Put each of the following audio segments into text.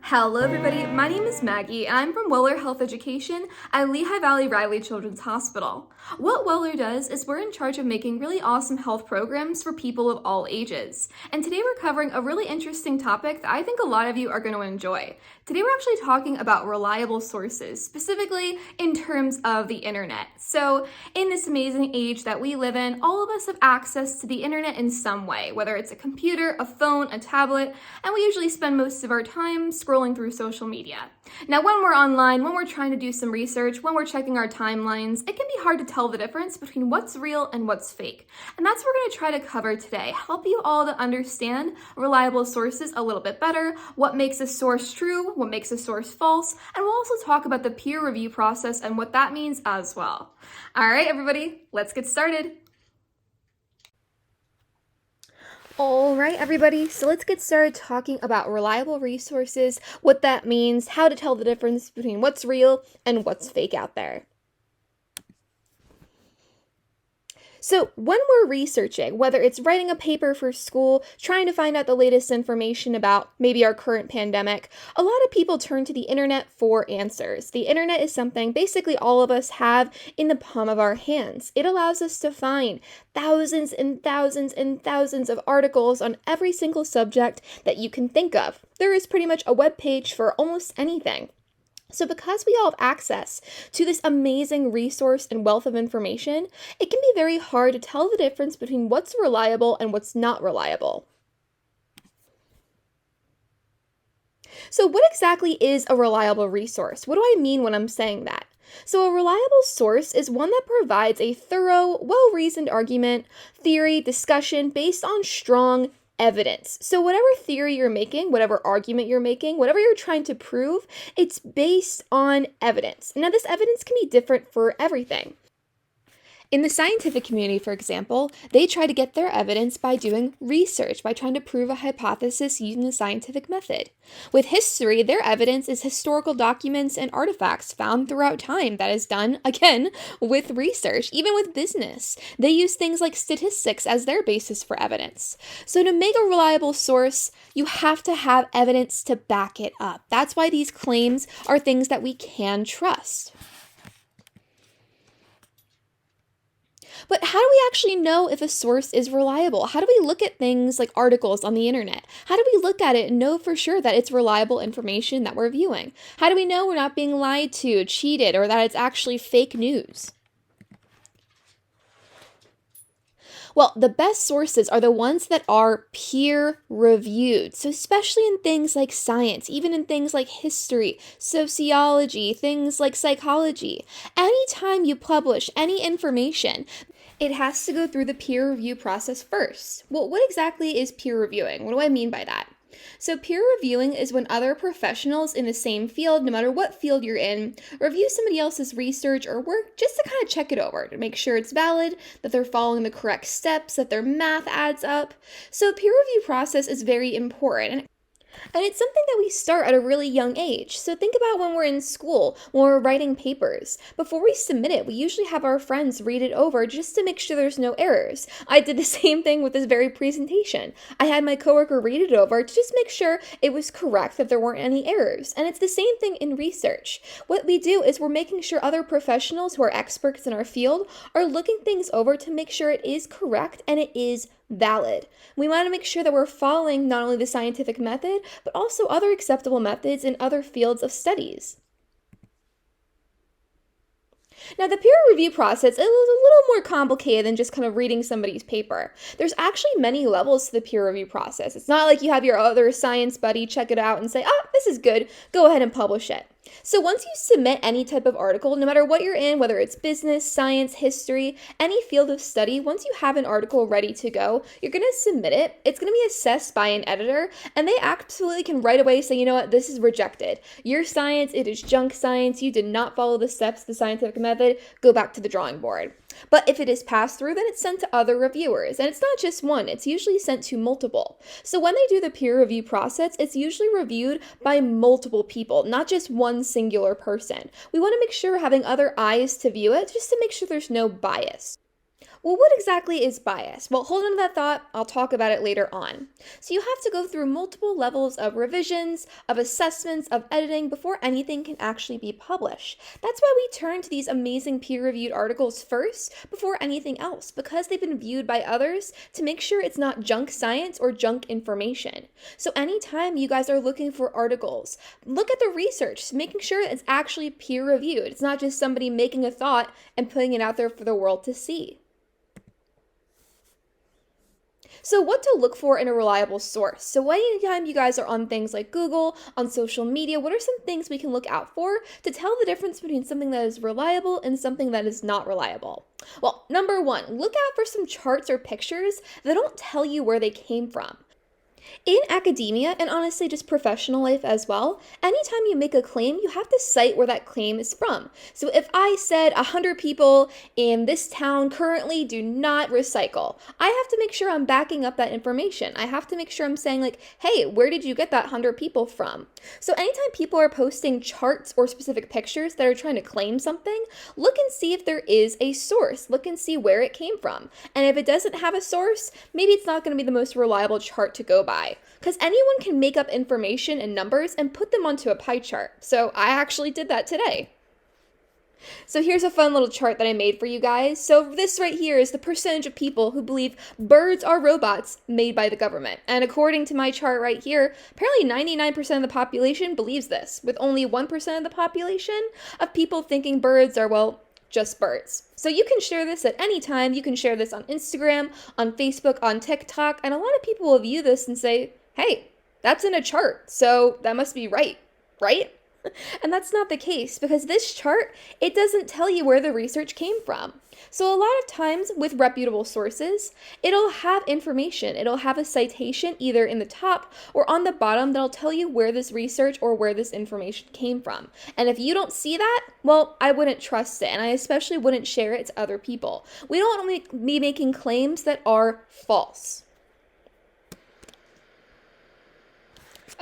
Hello everybody, my name is Maggie and I'm from Weller Health Education at Lehigh Valley Riley Children's Hospital. What Weller does is we're in charge of making really awesome health programs for people of all ages. And today we're covering a really interesting topic that I think a lot of you are going to enjoy. Today we're actually talking about reliable sources, specifically in terms of the internet. So in this amazing age that we live in, all of us have access to the internet in some way, whether it's a computer, a phone, a tablet, and we usually spend most of our time scrolling through social media. Now, when we're online, when we're trying to do some research, when we're checking our timelines, it can be hard to tell the difference between what's real and what's fake. And that's what we're going to try to cover today, help you all to understand reliable sources a little bit better, what makes a source true, what makes a source false, and we'll also talk about the peer review process and what that means as well. All right, everybody, let's get started. All right, everybody, so let's get started talking about reliable resources, what that means, how to tell the difference between what's real and what's fake out there. So when we're researching, whether it's writing a paper for school, trying to find out the latest information about maybe our current pandemic, a lot of people turn to the internet for answers. The internet is something basically all of us have in the palm of our hands. It allows us to find thousands and thousands and thousands of articles on every single subject that you can think of. There is pretty much a web page for almost anything. So because we all have access to this amazing resource and wealth of information, it can be very hard to tell the difference between what's reliable and what's not reliable. So what exactly is a reliable resource? What do I mean when I'm saying that? So a reliable source is one that provides a thorough, well-reasoned argument, theory, discussion based on strong evidence. So whatever theory you're making, whatever argument you're making, whatever you're trying to prove, it's based on evidence. Now, this evidence can be different for everything. In the scientific community, for example, they try to get their evidence by doing research, by trying to prove a hypothesis using the scientific method. With history, their evidence is historical documents and artifacts found throughout time that is done, again, with research. Even with business, they use things like statistics as their basis for evidence. So to make a reliable source, you have to have evidence to back it up. That's why these claims are things that we can trust. But how do we actually know if a source is reliable? How do we look at things like articles on the internet? How do we look at it and know for sure that it's reliable information that we're viewing? How do we know we're not being lied to, cheated, or that it's actually fake news? Well, the best sources are the ones that are peer-reviewed. So especially in things like science, even in things like history, sociology, things like psychology. Anytime you publish any information, it has to go through the peer review process first. Well, what exactly is peer reviewing? What do I mean by that? So peer reviewing is when other professionals in the same field, no matter what field you're in, review somebody else's research or work just to kind of check it over, to make sure it's valid, that they're following the correct steps, that their math adds up. So the peer review process is very important. And it's something that we start at a really young age. So think about when we're in school, when we're writing papers. Before we submit it, we usually have our friends read it over just to make sure there's no errors. I did the same thing with this very presentation. I had my coworker read it over to just make sure it was correct, that there weren't any errors. And it's the same thing in research. What we do is we're making sure other professionals who are experts in our field are looking things over to make sure it is correct and it is valid. We want to make sure that we're following not only the scientific method, but also other acceptable methods in other fields of studies. Now, the peer review process is a little more complicated than just kind of reading somebody's paper. There's actually many levels to the peer review process. It's not like you have your other science buddy check it out and say, this is good, go ahead and publish it. So once you submit any type of article, no matter what you're in, whether it's business, science, history, any field of study, once you have an article ready to go, you're going to submit it. It's going to be assessed by an editor, and they absolutely can right away say, you know what, this is rejected. Your science, it is junk science. You did not follow the steps of the scientific method. Go back to the drawing board. But if it is passed through, then it's sent to other reviewers. And it's not just one, it's usually sent to multiple. So when they do the peer review process, it's usually reviewed by multiple people, not just one singular person. We want to make sure we're having other eyes to view it, just to make sure there's no bias. Well, what exactly is bias? Well, hold on to that thought. I'll talk about it later on. So, you have to go through multiple levels of revisions, of assessments, of editing before anything can actually be published. That's why we turn to these amazing peer reviewed articles first before anything else, because they've been viewed by others to make sure it's not junk science or junk information. So, anytime you guys are looking for articles, look at the research, making sure it's actually peer reviewed. It's not just somebody making a thought and putting it out there for the world to see. So, what to look for in a reliable source? So, anytime you guys are on things like Google, on social media, what are some things we can look out for to tell the difference between something that is reliable and something that is not reliable? Well, number one, look out for some charts or pictures that don't tell you where they came from. In academia, and honestly just professional life as well, anytime you make a claim, you have to cite where that claim is from. So if I said 100 people in this town currently do not recycle, I have to make sure I'm backing up that information. I have to make sure I'm saying like, hey, where did you get that 100 people from? So anytime people are posting charts or specific pictures that are trying to claim something, look and see if there is a source. Look and see where it came from. And if it doesn't have a source, maybe it's not going to be the most reliable chart to go by. Because anyone can make up information and numbers and put them onto a pie chart. So I actually did that today. So here's a fun little chart that I made for you guys. So this right here is the percentage of people who believe birds are robots made by the government. And according to my chart right here, apparently 99% of the population believes this, with only 1% of the population of people thinking birds are, well, just birds. So you can share this at any time. You can share this on Instagram, on Facebook, on TikTok, and a lot of people will view this and say, hey, that's in a chart, so that must be right, right? And that's not the case, because this chart, it doesn't tell you where the research came from. So a lot of times with reputable sources, it'll have information. It'll have a citation either in the top or on the bottom that'll tell you where this research or where this information came from. And if you don't see that, well, I wouldn't trust it, and I especially wouldn't share it to other people. We don't want to be making claims that are false.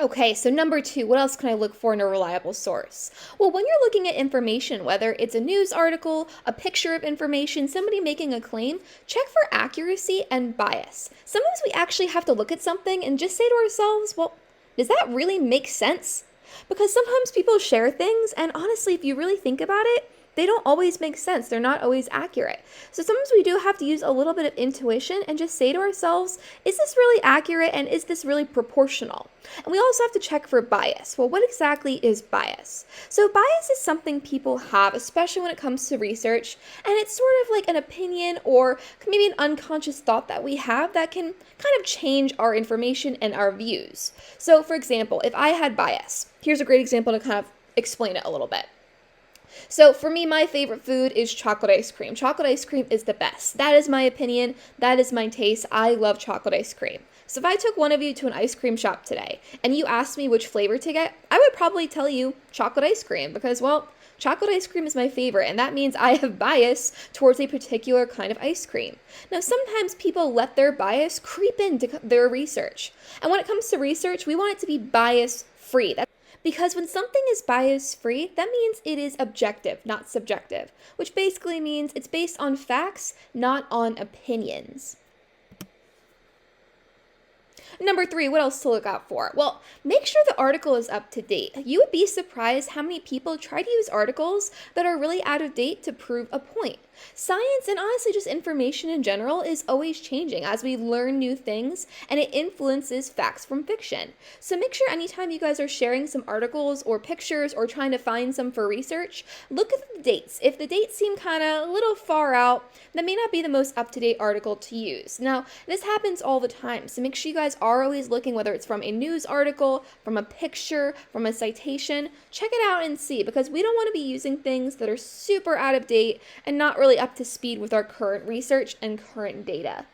Okay, so number two, what else can I look for in a reliable source? Well, when you're looking at information, whether it's a news article, a picture of information, somebody making a claim, check for accuracy and bias. Sometimes we actually have to look at something and just say to ourselves, well, does that really make sense? Because sometimes people share things, and honestly, if you really think about it, they don't always make sense. They're not always accurate. So sometimes we do have to use a little bit of intuition and just say to ourselves, is this really accurate and is this really proportional? And we also have to check for bias. Well, what exactly is bias? So bias is something people have, especially when it comes to research, and it's sort of like an opinion or maybe an unconscious thought that we have that can kind of change our information and our views. So for example, if I had bias, here's a great example to kind of explain it a little bit. So for me, my favorite food is chocolate ice cream. Chocolate ice cream is the best. That is my opinion. That is my taste. I love chocolate ice cream. So if I took one of you to an ice cream shop today and you asked me which flavor to get, I would probably tell you chocolate ice cream because, well, chocolate ice cream is my favorite, and that means I have bias towards a particular kind of ice cream. Now, sometimes people let their bias creep into their research. And when it comes to research, we want it to be bias-free. Because when something is bias-free, that means it is objective, not subjective, which basically means it's based on facts, not on opinions. Number three, what else to look out for? Well, make sure the article is up to date. You would be surprised how many people try to use articles that are really out of date to prove a point. Science, and honestly just information in general, is always changing as we learn new things, and it influences facts from fiction. So make sure anytime you guys are sharing some articles or pictures or trying to find some for research, look at the dates. If the dates seem kind of a little far out, that may not be the most up-to-date article to use. Now, this happens all the time, so make sure you guys are always looking, whether it's from a news article, from a picture, from a citation. Check it out and see, because we don't want to be using things that are super out of date and not really up to speed with our current research and current data.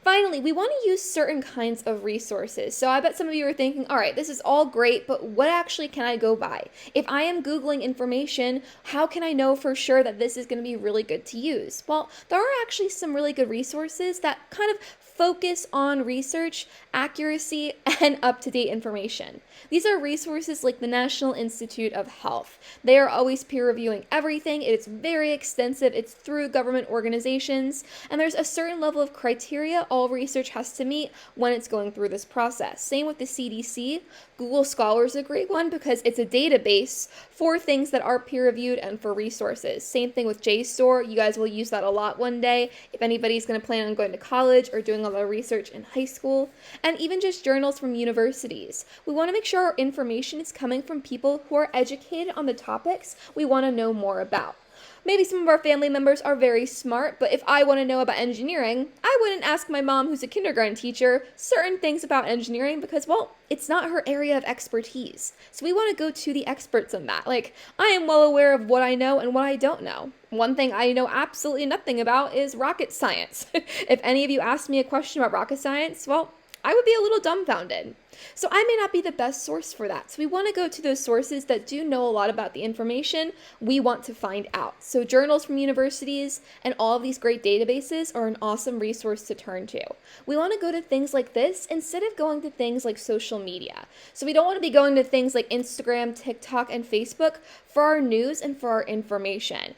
Finally, we want to use certain kinds of resources. So I bet some of you are thinking, all right, this is all great, but what actually can I go by? If I am Googling information, how can I know for sure that this is going to be really good to use? Well, there are actually some really good resources that kind of focus on research, accuracy, and up-to-date information. These are resources like the National Institute of Health. They are always peer reviewing everything. It's very extensive. It's through government organizations, and there's a certain level of criteria all research has to meet when it's going through this process. Same with the CDC. Google Scholar is a great one because it's a database for things that are peer reviewed and for resources. Same thing with JSTOR. You guys will use that a lot one day if anybody's going to plan on going to college or doing a lot of research in high school. And even just journals from universities. We want to make sure our information is coming from people who are educated on the topics we want to know more about. Maybe some of our family members are very smart, but if I want to know about engineering, I wouldn't ask my mom, who's a kindergarten teacher, certain things about engineering because, well, it's not her area of expertise. So we want to go to the experts on that. Like, I am well aware of what I know and what I don't know. One thing I know absolutely nothing about is rocket science. If any of you asked me a question about rocket science, well, I would be a little dumbfounded. So I may not be the best source for that. So we want to go to those sources that do know a lot about the information we want to find out. So journals from universities and all of these great databases are an awesome resource to turn to. We want to go to things like this instead of going to things like social media. So we don't want to be going to things like Instagram, TikTok, and Facebook for our news and for our information.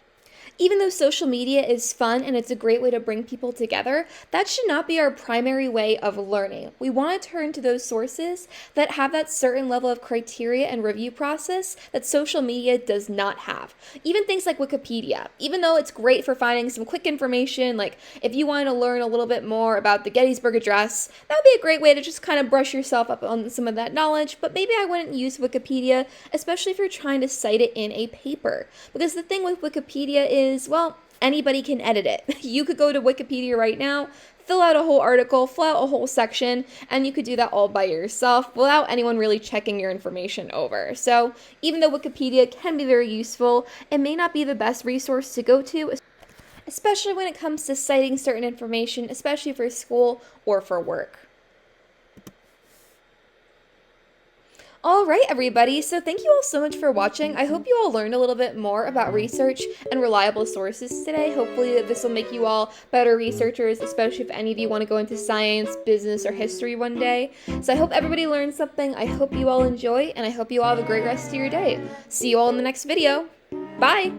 Even though social media is fun and it's a great way to bring people together, that should not be our primary way of learning. We want to turn to those sources that have that certain level of criteria and review process that social media does not have. Even things like Wikipedia, even though it's great for finding some quick information, like if you want to learn a little bit more about the Gettysburg Address, that would be a great way to just kind of brush yourself up on some of that knowledge, but maybe I wouldn't use Wikipedia, especially if you're trying to cite it in a paper. Because the thing with Wikipedia is, well, anybody can edit it. You could go to Wikipedia right now, fill out a whole article, fill out a whole section, and you could do that all by yourself without anyone really checking your information over. So even though Wikipedia can be very useful, it may not be the best resource to go to, especially when it comes to citing certain information, especially for school or for work. All right, everybody. So thank you all so much for watching. I hope you all learned a little bit more about research and reliable sources today. Hopefully this will make you all better researchers, especially if any of you want to go into science, business, or history one day. So I hope everybody learned something. I hope you all enjoy, and I hope you all have a great rest of your day. See you all in the next video. Bye!